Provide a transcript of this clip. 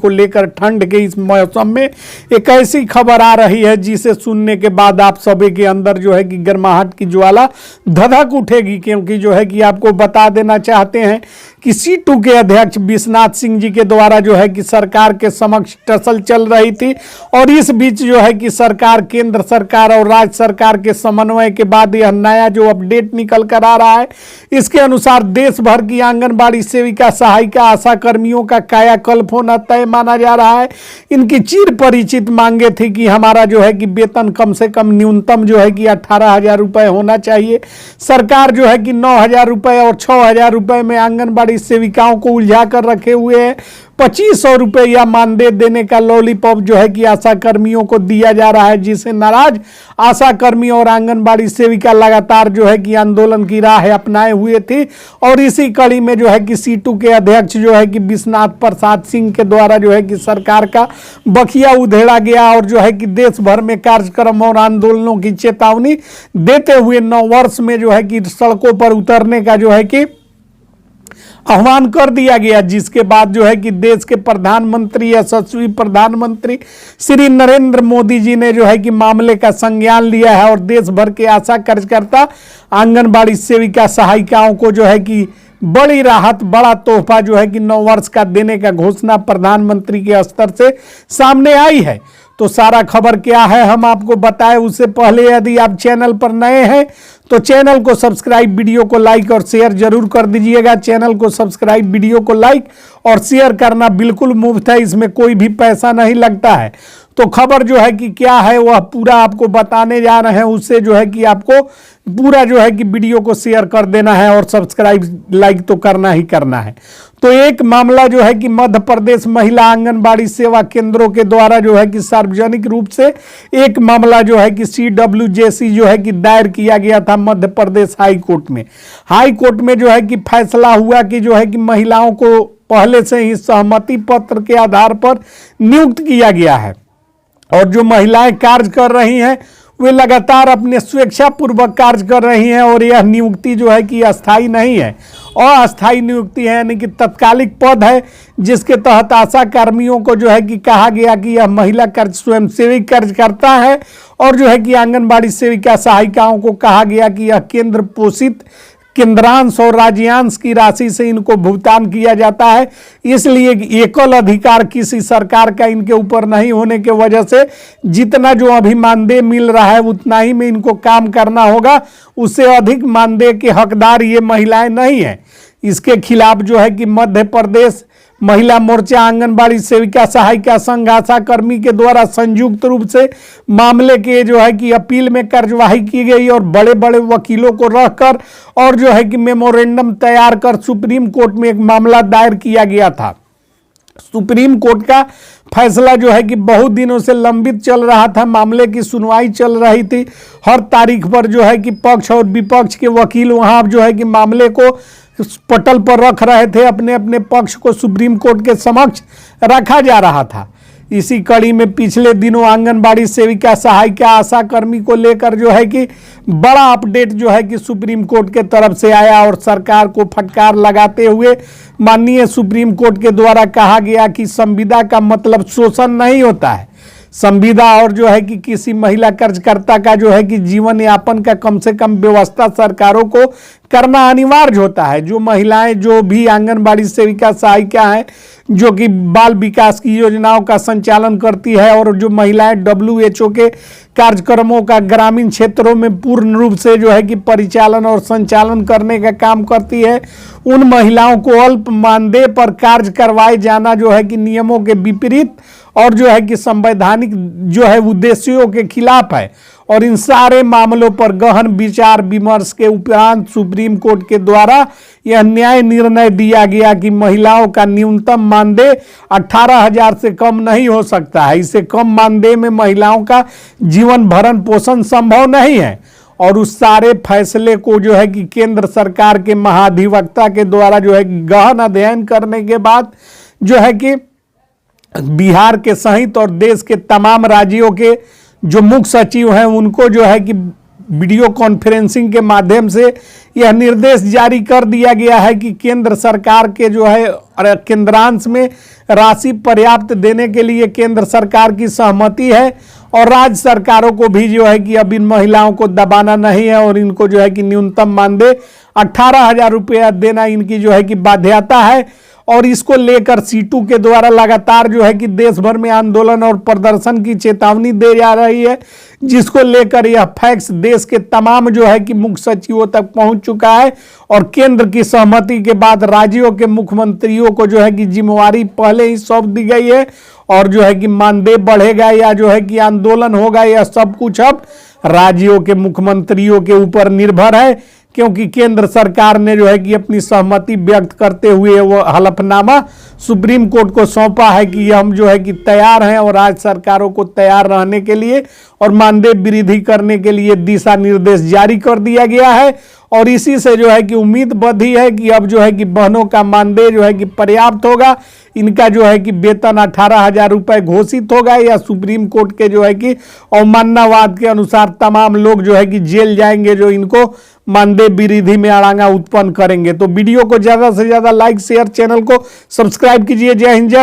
को लेकर ठंड के इस मौसम में एक ऐसी खबर आ रही है जिसे सुनने के बाद आप सभी के अंदर जो है कि गर्माहट की ज्वाला धधक उठेगी, क्योंकि जो है कि आपको बता देना चाहते हैं कि C2 के अध्यक्ष विश्वनाथ सिंह जी के द्वारा जो है कि सरकार के समक्ष टसल चल रही थी, और इस बीच जो है कि सरकार, केंद्र सरकार और राज्य सरकार के समन्वय के बाद यह नया जो अपडेट निकल कर आ रहा है। इसके अनुसार देश भर की आंगनबाड़ी सेविका, सहायिका, आशा कर्मियों का कायाकल्प होना तय माना जा रहा है। इनकी चिर परिचित मांगे थी कि हमारा जो है कि वेतन कम से कम न्यूनतम जो है कि 18,000 रुपए होना चाहिए। सरकार जो है कि 9,000 रुपए और 6,000 रुपए में आंगनबाड़ी सेविकाओं को उलझा कर रखे हुए हैं। 2,500 रुपया मानदेय देने का लॉलीपॉप जो है कि आशा कर्मियों को दिया जा रहा है, जिसे नाराज आशा कर्मी और आंगनबाड़ी सेविका लगातार जो है कि आंदोलन की राह अपनाए हुए थे। और इसी कड़ी में जो है कि C2 के अध्यक्ष जो है कि विश्वनाथ प्रसाद सिंह के द्वारा जो है कि सरकार का बखिया उधेड़ा गया, और जो है कि देश भर में कार्यक्रम और आंदोलनों की चेतावनी देते हुए नववर्ष में जो है कि सड़कों पर उतरने का जो है कि आह्वान कर दिया गया। जिसके बाद जो है कि देश के प्रधानमंत्री, यशस्वी प्रधानमंत्री श्री नरेंद्र मोदी जी ने जो है कि मामले का संज्ञान लिया है, और देश भर के आशा कार्यकर्ता, आंगनबाड़ी सेविका, सहायिकाओं को जो है कि बड़ी राहत, बड़ा तोहफा जो है कि नववर्ष का देने का घोषणा प्रधानमंत्री के स्तर से सामने आई है। तो सारा खबर क्या है हम आपको बताएं उससे पहले यदि आप चैनल पर नए हैं तो चैनल को सब्सक्राइब, वीडियो को लाइक और शेयर जरूर कर दीजिएगा। चैनल को सब्सक्राइब, वीडियो को लाइक और शेयर करना बिल्कुल मुफ्त है, इसमें कोई भी पैसा नहीं लगता है। तो खबर जो है कि क्या है वह पूरा आपको बताने जा रहे हैं, उससे जो है कि आपको पूरा जो है कि वीडियो को शेयर कर देना है और सब्सक्राइब, लाइक तो करना ही करना है। तो एक मामला जो है कि मध्य प्रदेश महिला आंगनबाड़ी सेवा केंद्रों के द्वारा जो है कि सार्वजनिक रूप से एक मामला जो है कि CWJC जो है कि दायर किया गया था मध्य प्रदेश हाई कोर्ट में। हाई कोर्ट में जो है कि फैसला हुआ कि जो है कि महिलाओं को पहले से ही सहमति पत्र के आधार पर नियुक्त किया गया है, और जो महिलाएं कार्य कर रही हैं वे लगातार अपने स्वेच्छापूर्वक कार्य कर रही हैं, और यह नियुक्ति जो है कि अस्थायी नहीं है, अस्थायी नियुक्ति है, यानी कि तत्कालिक पद है, जिसके तहत आशा कर्मियों को जो है कि कहा गया कि यह महिला कार्य स्वयंसेवी कार्य करता है, और जो है कि आंगनबाड़ी सेविका, सहायिकाओं को कहा गया कि यह केंद्र पोषित केंद्रांश और राज्यांश की राशि से इनको भुगतान किया जाता है। इसलिए एकल अधिकार किसी सरकार का इनके ऊपर नहीं होने के वजह से जितना जो अभी मानदेय मिल रहा है उतना ही में इनको काम करना होगा, उससे अधिक मानदेय के हकदार ये महिलाएं नहीं है। इसके खिलाफ जो है कि मध्य प्रदेश महिला मोर्चा आंगनबाड़ी सेविका सहायिका संघ आशा कर्मी के द्वारा संयुक्त रूप से मामले के जो है कि अपील में कार्यवाही की गई, और बड़े बड़े वकीलों को रखकर और जो है कि मेमोरेंडम तैयार कर सुप्रीम कोर्ट में एक मामला दायर किया गया था। सुप्रीम कोर्ट का फैसला जो है कि बहुत दिनों से लंबित चल रहा था, मामले की सुनवाई चल रही थी। हर तारीख पर जो है कि पक्ष और विपक्ष के वकील वहां जो है कि मामले को पटल पर रख रहे थे, अपने अपने पक्ष को सुप्रीम कोर्ट के समक्ष रखा जा रहा था। इसी कड़ी में पिछले दिनों आंगनबाड़ी सेविका, सहायिका, आशा कर्मी को लेकर जो है कि बड़ा अपडेट जो है कि सुप्रीम कोर्ट के तरफ से आया, और सरकार को फटकार लगाते हुए माननीय सुप्रीम कोर्ट के द्वारा कहा गया कि संविदा का मतलब शोषण नहीं होता है। संविदा और जो है कि किसी महिला कार्यकर्ता का जो है कि जीवन यापन का कम से कम व्यवस्था सरकारों को करना अनिवार्य होता है। जो महिलाएं, जो भी आंगनबाड़ी सेविका, सहायिका हैं, जो कि बाल विकास की योजनाओं का संचालन करती है, और जो महिलाएं WHO के कार्यक्रमों का ग्रामीण क्षेत्रों में पूर्ण रूप से जो है कि परिचालन और संचालन करने का काम करती है, उन महिलाओं को अल्प मानदेय पर कार्य करवाए जाना जो है कि नियमों के विपरीत और जो है कि संवैधानिक जो है उद्देश्यों के खिलाफ है। और इन सारे मामलों पर गहन विचार विमर्श के उपरांत सुप्रीम कोर्ट के द्वारा यह न्याय निर्णय दिया गया कि महिलाओं का न्यूनतम मानदेय 18,000 से कम नहीं हो सकता है। इससे कम मानदेय में महिलाओं का जीवन भरण पोषण संभव नहीं है। और उस सारे फैसले को जो है कि केंद्र सरकार के महाधिवक्ता के द्वारा जो है गहन अध्ययन करने के बाद जो है कि बिहार के सहित और देश के तमाम राज्यों के जो मुख्य सचिव हैं उनको जो है कि वीडियो कॉन्फ्रेंसिंग के माध्यम से यह निर्देश जारी कर दिया गया है कि केंद्र सरकार के जो है केंद्रांश में राशि पर्याप्त देने के लिए केंद्र सरकार की सहमति है और राज्य सरकारों को भी जो है कि अब इन महिलाओं को दबाना नहीं है और इनको जो है कि न्यूनतम मानदेय 18,000 रुपया देना इनकी जो है कि बाध्यता है। और इसको लेकर सीटू के द्वारा लगातार जो है कि देश भर में आंदोलन और प्रदर्शन की चेतावनी दे जा रही है, जिसको लेकर यह फैक्स देश के तमाम जो है कि मुख्य सचिवों तक पहुंच चुका है और केंद्र की सहमति के बाद राज्यों के मुख्यमंत्रियों को जो है कि जिम्मेवारी पहले ही सौंप दी गई है और जो है कि मानदेय बढ़ेगा या जो है कि आंदोलन होगा, यह सब कुछ अब राज्यों के मुख्यमंत्रियों के ऊपर निर्भर है, क्योंकि केंद्र सरकार ने जो है कि अपनी सहमति व्यक्त करते हुए वो हलफनामा सुप्रीम कोर्ट को सौंपा है कि हम जो है कि तैयार हैं और राज्य सरकारों को तैयार रहने के लिए और मानदेय वृद्धि करने के लिए दिशा निर्देश जारी कर दिया गया है। और इसी से जो है कि उम्मीद बंधी है कि अब जो है कि बहनों का मानदेय जो है कि पर्याप्त होगा, इनका जो है कि वेतन 18,000 रुपये घोषित होगा या सुप्रीम कोर्ट के जो है कि अवमाननावाद के अनुसार तमाम लोग जो है कि जेल जाएंगे जो इनको मानदेय वृद्धि में अड़ंगा उत्पन्न करेंगे। तो वीडियो को ज़्यादा से ज़्यादा लाइक शेयर, चैनल को सब्सक्राइब कीजिए। जय हिंद, जय